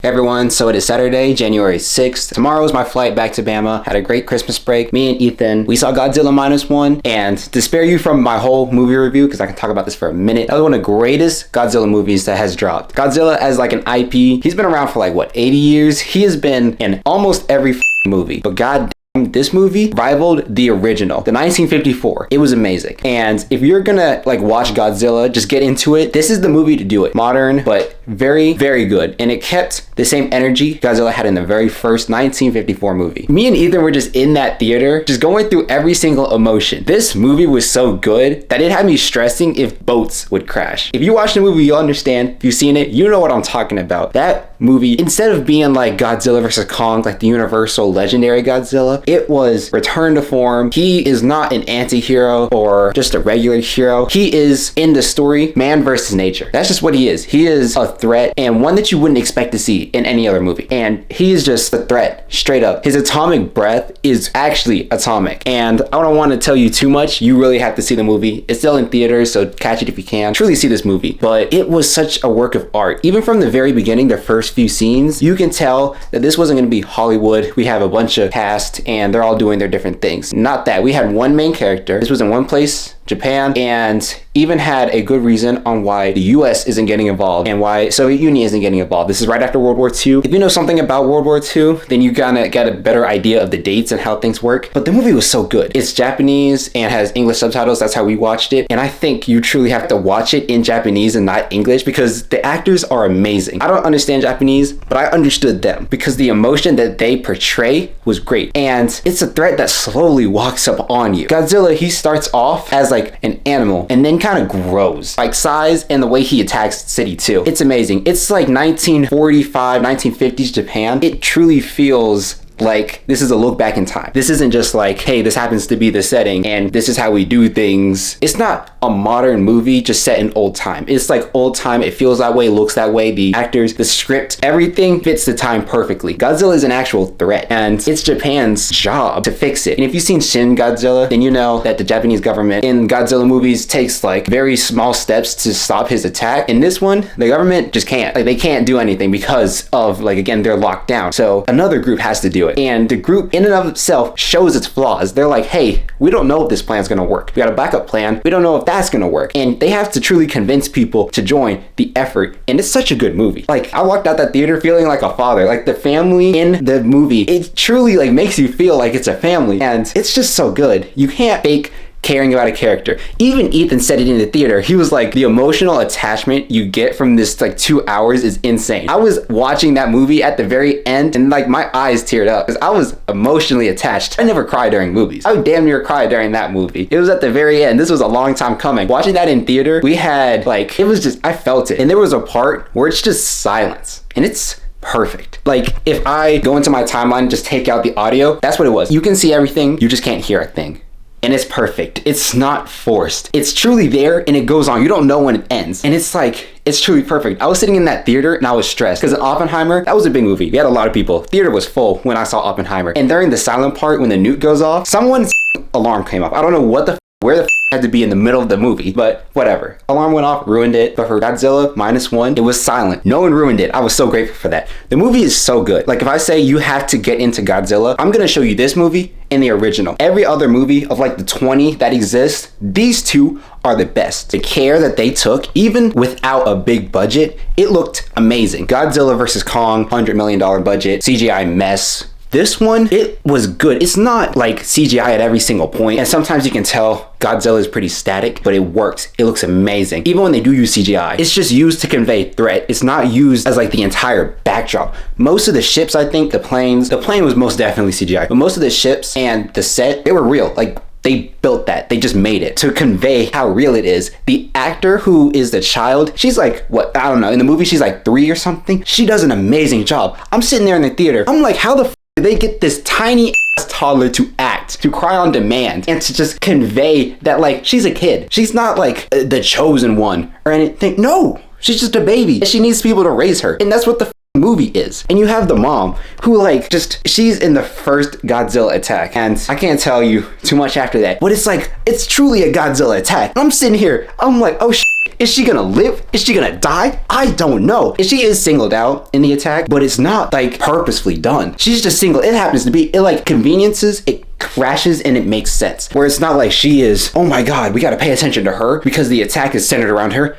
Hey everyone, so it is Saturday, January 6th. Tomorrow is my flight back to Bama. Had a great Christmas break. Me and Ethan, we saw Godzilla Minus One, and to spare you from my whole movie review, because I can talk about this for a minute, that was one of the greatest Godzilla movies that has dropped. Godzilla as like an IP, he's been around for like, what, 80 years? He has been in almost every movie, but god this movie rivaled the original, the 1954. It was amazing. And if you're gonna like watch Godzilla, just get into it. This is the movie to do it. Modern, but very, very good. And it kept the same energy Godzilla had in the very first 1954 movie. Me and Ethan were just in that theater, just going through every single emotion. This movie was so good that it had me stressing if boats would crash. If you watch the movie, you'll understand. If you've seen it, you know what I'm talking about. That movie, instead of being like Godzilla versus Kong, like the universal legendary Godzilla, it was return to form. He is not an anti-hero or just a regular hero. He is, in the story, man versus nature. That's just what he is. He is a threat, and one that you wouldn't expect to see in any other movie. And he is just a threat, straight up. His atomic breath is actually atomic. And I don't want to tell you too much. You really have to see the movie. It's still in theaters, so catch it if you can. Truly see this movie. But it was such a work of art. Even from the very beginning, the first few scenes, you can tell that this wasn't going to be Hollywood. We have a bunch of cast, and they're all doing their different things. Not that. We had one main character. This was in one place, Japan, and even had a good reason on why the US isn't getting involved and why Soviet Union isn't getting involved. This is right after World War II. If you know something about World War II, then you gotta get a better idea of the dates and how things work. But the movie was so good. It's Japanese and has English subtitles. That's how we watched it. And I think you truly have to watch it in Japanese and not English because the actors are amazing. I don't understand Japanese, but I understood them because the emotion that they portray was great. And it's a threat that slowly walks up on you. Godzilla, he starts off as like an animal and then kind of grows, like size and the way he attacks city too. It's amazing. It's like 1945, 1950s Japan. It truly feels like this is a look back in time. This isn't just like, hey, this happens to be the setting and this is how we do things. It's not a modern movie just set in old time. It's like old time. It feels that way, looks that way. The actors, the script, everything fits the time perfectly. Godzilla is an actual threat and it's Japan's job to fix it. And if you've seen Shin Godzilla, then you know that the Japanese government in Godzilla movies takes like very small steps to stop his attack. In this one, the government just can't. Like they can't do anything because of like, again, they're locked down. So another group has to do it. And the group in and of itself shows its flaws. They're like, hey, we don't know if this plan's gonna work. We got a backup plan. We don't know if that's gonna work. And they have to truly convince people to join the effort. And it's such a good movie. Like I walked out that theater feeling like a father. Like the family in the movie, it truly like makes you feel like it's a family. And it's just so good. You can't fake caring about a character. Even Ethan said it in the theater. He was like, the emotional attachment you get from this like 2 hours is insane. I was watching that movie at the very end and like my eyes teared up because I was emotionally attached. I never cry during movies. I would damn near cry during that movie. It was at the very end. This was a long time coming. Watching that in theater, we had like, it was just, I felt it. And there was a part where it's just silence and it's perfect. Like if I go into my timeline and just take out the audio, that's what it was. You can see everything, you just can't hear a thing. And it's perfect. It's not forced. It's truly there and it goes on. You don't know when it ends. And it's like, it's truly perfect. I was sitting in that theater and I was stressed because Oppenheimer, that was a big movie. We had a lot of people. Theater was full when I saw Oppenheimer. And during the silent part, when the nuke goes off, someone's alarm came off. I don't know what the where the had to be in the middle of the movie, but whatever. Alarm went off, ruined it. But for Godzilla Minus One, it was silent. No one ruined it. I was so grateful for that. The movie is so good. Like if I say you have to get into Godzilla, I'm gonna show you this movie and the original. Every other movie of like the 20 that exist, these two are the best. The care that they took, even without a big budget, it looked amazing. Godzilla versus Kong, $100 million budget, CGI mess. This one, it was good. It's not like CGI at every single point. And sometimes you can tell Godzilla is pretty static, but it works. It looks amazing. Even when they do use CGI, it's just used to convey threat. It's not used as like the entire backdrop. Most of the ships, I think, the plane was most definitely CGI, but most of the ships and the set, they were real. Like they built that. They just made it to convey how real it is. The actor who is the child, she's like, what? I don't know. In the movie, she's like 3 or something. She does an amazing job. I'm sitting there in the theater. I'm like, how the they get this tiny ass toddler to act, to cry on demand, and to just convey that like she's a kid. She's not like the chosen one or anything. No, she's just a baby. She needs people to raise her. And that's what the movie is. And you have the mom who like just, she's in the first Godzilla attack. And I can't tell you too much after that, but it's like, it's truly a Godzilla attack. I'm sitting here, I'm like, oh shit. Is she gonna live? Is she gonna die? I don't know. And she is singled out in the attack, but it's not like purposefully done. She's just single. It happens to be, it like conveniences, it crashes and it makes sense. Where it's not like she is, oh my God, we gotta pay attention to her because the attack is centered around her.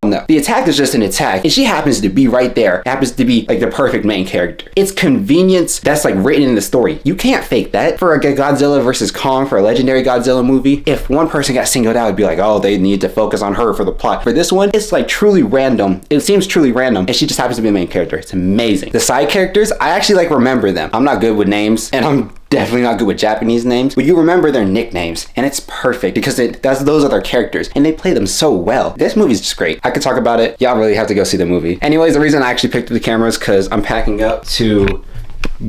No, the attack is just an attack and she happens to be right there, happens to be like the perfect main character. It's convenience that's like written in the story. You can't fake that. For a Godzilla versus Kong, for a legendary Godzilla movie, if one person got singled out, it'd be like, oh, they need to focus on her for the plot. For this one, it's like truly random. It seems truly random and she just happens to be the main character. It's amazing. The side characters, I actually like remember them. I'm not good with names and I'm definitely not good with Japanese names, but you remember their nicknames and it's perfect because those are their characters and they play them so well. This movie's just great. I could talk about it. Y'all really have to go see the movie. Anyways, the reason I actually picked up the camera is because I'm packing up to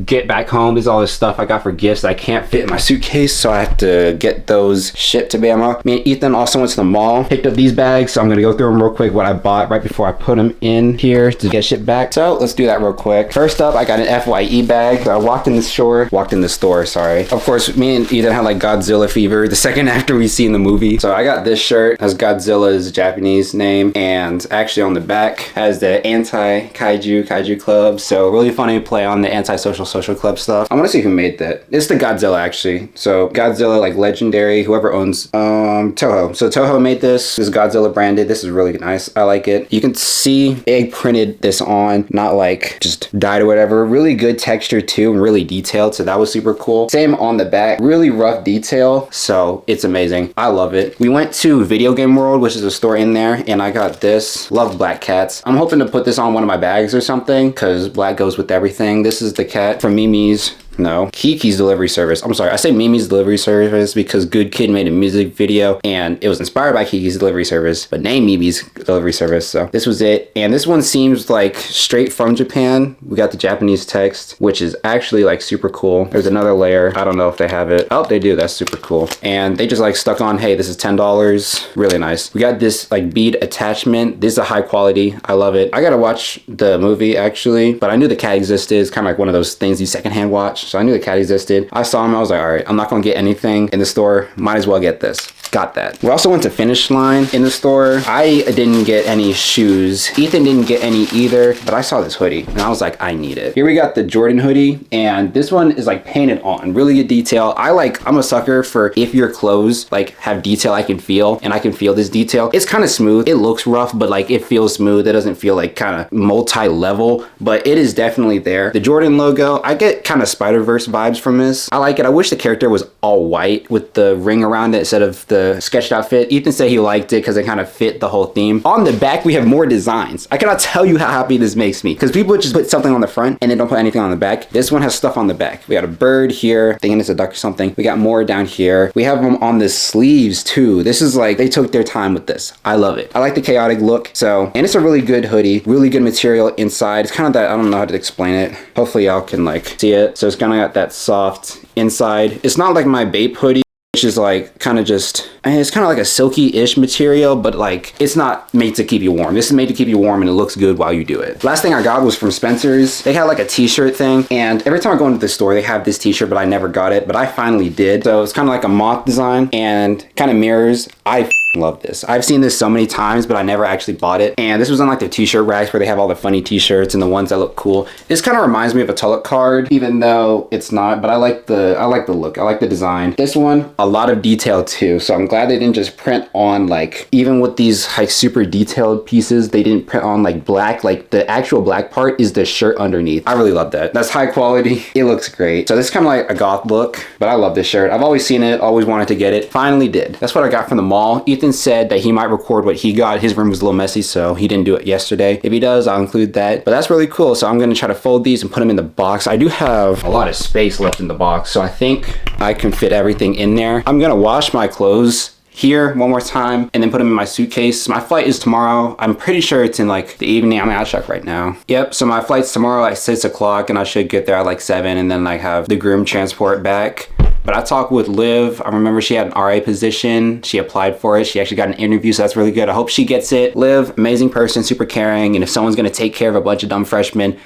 get back home. There's all this stuff I got for gifts that I can't fit in my suitcase, so I have to get those shipped to Bama. Me and Ethan also went to the mall, picked up these bags, so I'm gonna go through them real quick, what I bought right before I put them in here to get shipped back. So let's do that real quick. First up, I got an FYE bag. So I walked in the store, sorry. Of course, me and Ethan had like Godzilla fever the second after we seen the movie. So I got this shirt, has Godzilla's Japanese name, and actually on the back has the anti-kaiju club. So really funny play on the anti-social club stuff. I want to see who made that. It's the Godzilla actually. So Godzilla, like legendary, whoever owns Toho. So Toho made this. This is Godzilla branded. This is really nice. I like it. You can see they printed this on, not like just dyed or whatever. Really good texture too, and really detailed. So that was super cool. Same on the back. Really rough detail. So it's amazing. I love it. We went to Video Game World, which is a store in there, and I got this. Love black cats. I'm hoping to put this on one of my bags or something because black goes with everything. This is the cat from Mimi's. No, Kiki's delivery service. I'm sorry, I say Mimi's delivery service because Good Kid made a music video and it was inspired by Kiki's delivery service, but named Mimi's delivery service. So this was it. And this one seems like straight from Japan. We got the Japanese text, which is actually like super cool. There's another layer. I don't know if they have it. Oh, they do. That's super cool. And they just like stuck on, hey, this is $10. Really nice. We got this like bead attachment. This is a high quality. I love it. I gotta watch the movie actually, but I knew the cat existed. It's kind of like one of those things you secondhand watch. So I knew the cat existed. I saw him. I was like, all right, I'm not going to get anything in the store. Might as well get this. Got that. We also went to Finish Line in the store. I didn't get any shoes. Ethan didn't get any either, but I saw this hoodie and I was like, I need it. Here we got the Jordan hoodie and this one is like painted on. Really good detail. I'm a sucker for if your clothes like have detail I can feel, and I can feel this detail. It's kind of smooth. It looks rough, but like it feels smooth. It doesn't feel like kind of multi-level, but it is definitely there. The Jordan logo, I get kind of Spider-Verse vibes from this. I like it. I wish the character was all white with the ring around it instead of the sketched out fit. Ethan said he liked it because it kind of fit the whole theme. On the back, we have more designs. I cannot tell you how happy this makes me because people just put something on the front and they don't put anything on the back. This one has stuff on the back. We got a bird here, thinking it's a duck or something. We got more down here. We have them on the sleeves too. This is like, they took their time with this. I love it. I like the chaotic look. So, and it's a really good hoodie, really good material inside. It's kind of that, I don't know how to explain it. Hopefully y'all can like see it. So it's kind of got that soft inside. It's not like my Bape hoodie, which is like kind of just, it's kind of like a silky-ish material, but like it's not made to keep you warm. This is made to keep you warm and it looks good while you do it. Last thing I got was from Spencer's. They had like a t-shirt thing, and every time I go into the store they have this t-shirt, but I never got it, but I finally did. So it's kind of like a moth design and kind of mirrors. I love this. I've seen this so many times, but I never actually bought it. And this was on like the t-shirt racks where they have all the funny t-shirts and the ones that look cool. This kind of reminds me of a Tulloch card, even though it's not, but I like the look. I like the design. This one, a lot of detail too. So I'm glad they didn't just print on like, even with these like super detailed pieces, they didn't print on like black. Like the actual black part is the shirt underneath. I really love that. That's high quality. It looks great. So this is kind of like a goth look, but I love this shirt. I've always seen it, always wanted to get it. Finally did. That's what I got from the mall. Ethan said that he might record what he got. His room was a little messy, so he didn't do it yesterday. If he does, I'll include that. But that's really cool. So I'm going to try to fold these and put them in the box. I do have a lot of space left in the box, so I think I can fit everything in there. I'm going to wash my clothes here one more time and then put them in my suitcase. My flight is tomorrow. I'm pretty sure it's in like the evening. I mean, I'll check right now. Yep, so my flight's tomorrow at 6 o'clock and I should get there at like 7 and then like have the groom transport back. But I talked with Liv. I remember she had an RA position. She applied for it. She actually got an interview, so that's really good. I hope she gets it. Liv, amazing person, super caring. And if someone's gonna take care of a bunch of dumb freshmen,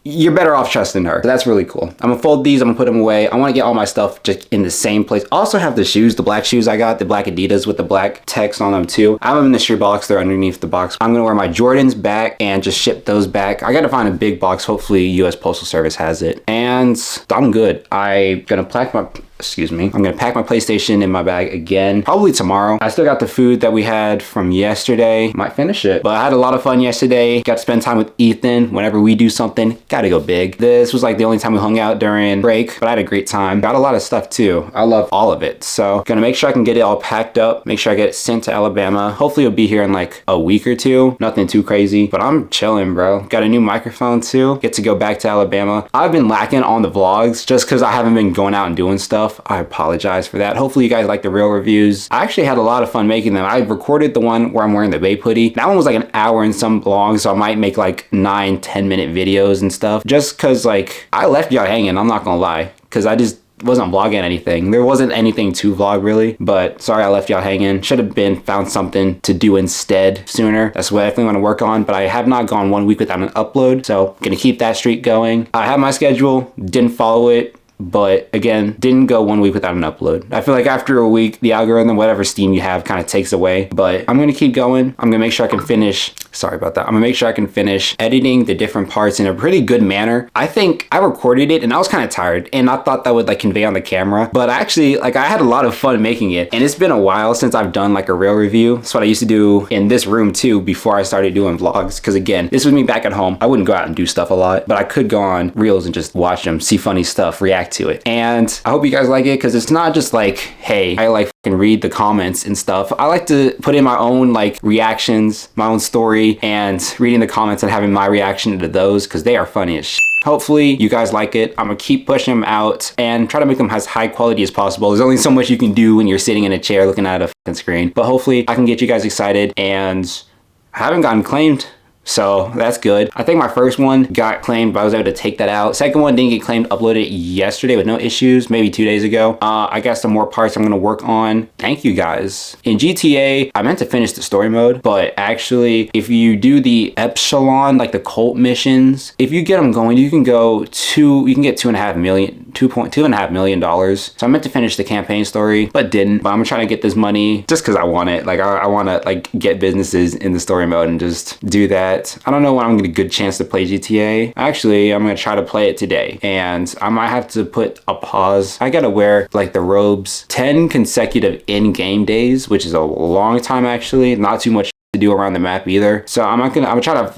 you're better off trusting her. So that's really cool. I'm gonna fold these, I'm gonna put them away. I wanna get all my stuff just in the same place. I also have the shoes, the black shoes I got, the black Adidas with the black text on them too. I have them in the shoe box, they're underneath the box. I'm gonna wear my Jordans back and just ship those back. I gotta find a big box, hopefully US Postal Service has it. And I'm good. I'm gonna pack my PlayStation in my bag again, probably tomorrow. I still got the food that we had from yesterday. Might finish it. But I had a lot of fun yesterday. Got to spend time with Ethan. Whenever we do something, gotta go big. This was like the only time we hung out during break, but I had a great time. Got a lot of stuff too. I love all of it. So gonna make sure I can get it all packed up, make sure I get it sent to Alabama. Hopefully it'll be here in like a week or two. Nothing too crazy, but I'm chilling, bro. Got a new microphone too. Get to go back to Alabama. I've been lacking on the vlogs just because I haven't been going out and doing stuff. I apologize for that. Hopefully you guys like the real reviews. I actually had a lot of fun making them. I recorded the one where I'm wearing the Bape hoodie. That one was like an hour and some long, so I might make like 9-10 minute videos and stuff. Just cause like I left y'all hanging, I'm not gonna lie. Cause I just wasn't vlogging anything. There wasn't anything to vlog really, but sorry I left y'all hanging. Should have found something to do instead sooner. That's what I definitely want to work on, but I have not gone 1 week without an upload, so I'm gonna keep that streak going. I have my schedule, didn't follow it, but again, didn't go 1 week without an upload. I feel like after a week, the algorithm, whatever steam you have, kind of takes away, but I'm gonna keep going. I'm gonna make sure I can finish, sorry about that. I'm gonna make sure I can finish editing the different parts in a pretty good manner. I think I recorded it and I was kind of tired and I thought that would like convey on the camera, but actually like I had a lot of fun making it, and it's been a while since I've done like a real review. That's what I used to do in this room too before I started doing vlogs, because again, this was me back at home. I wouldn't go out and do stuff a lot, but I could go on reels and just watch them, see funny stuff, react to it. And I hope you guys like it, because it's not just like, hey, I like fucking read the comments and stuff. I like to put in my own like reactions, my own story, and reading the comments and having my reaction to those, because they are funny as shit. Hopefully you guys like it. I'm gonna keep pushing them out and try to make them as high quality as possible. There's only so much you can do when you're sitting in a chair looking at a fucking screen, but hopefully I can get you guys excited. And I haven't gotten claimed, so that's good. I think my first one got claimed, but I was able to take that out. Second one didn't get claimed, uploaded yesterday with no issues, maybe 2 days ago. I got some more parts I'm gonna work on. Thank you guys. In GTA, I meant to finish the story mode, but actually, if you do the Epsilon, like the cult missions, if you get them going, you can get $2.5 million. So I meant to finish the campaign story, but didn't. But I'm trying to get this money just because I want it. Like I want to like get businesses in the story mode and just do that. I don't know when I'm gonna get a good chance to play GTA. Actually, I'm gonna try to play it today, and I might have to put a pause. I gotta wear like the robes 10 consecutive in-game days, which is a long time actually. Not too much to do around the map either. So I'm gonna try to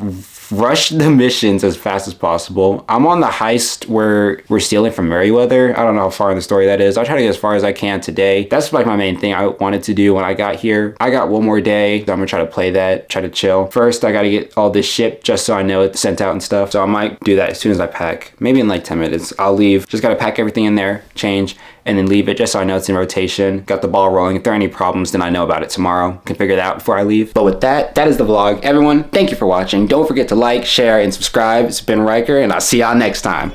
rush the missions as fast as possible. I'm on the heist where we're stealing from Merryweather. I don't know how far in the story that is. I'll try to get as far as I can today. That's like my main thing I wanted to do when I got here. I got one more day, so I'm gonna try to play that, try to chill. First, I gotta get all this shipped just so I know it's sent out and stuff. So I might do that as soon as I pack. Maybe in like 10 minutes, I'll leave. Just gotta pack everything in there, change, and then leave it just so I know it's in rotation. Got the ball rolling. If there are any problems, then I know about it tomorrow. Can figure that out before I leave. But with that, that is the vlog. Everyone, thank you for watching. Don't forget to like, share, and subscribe. It's been Riker, and I'll see y'all next time.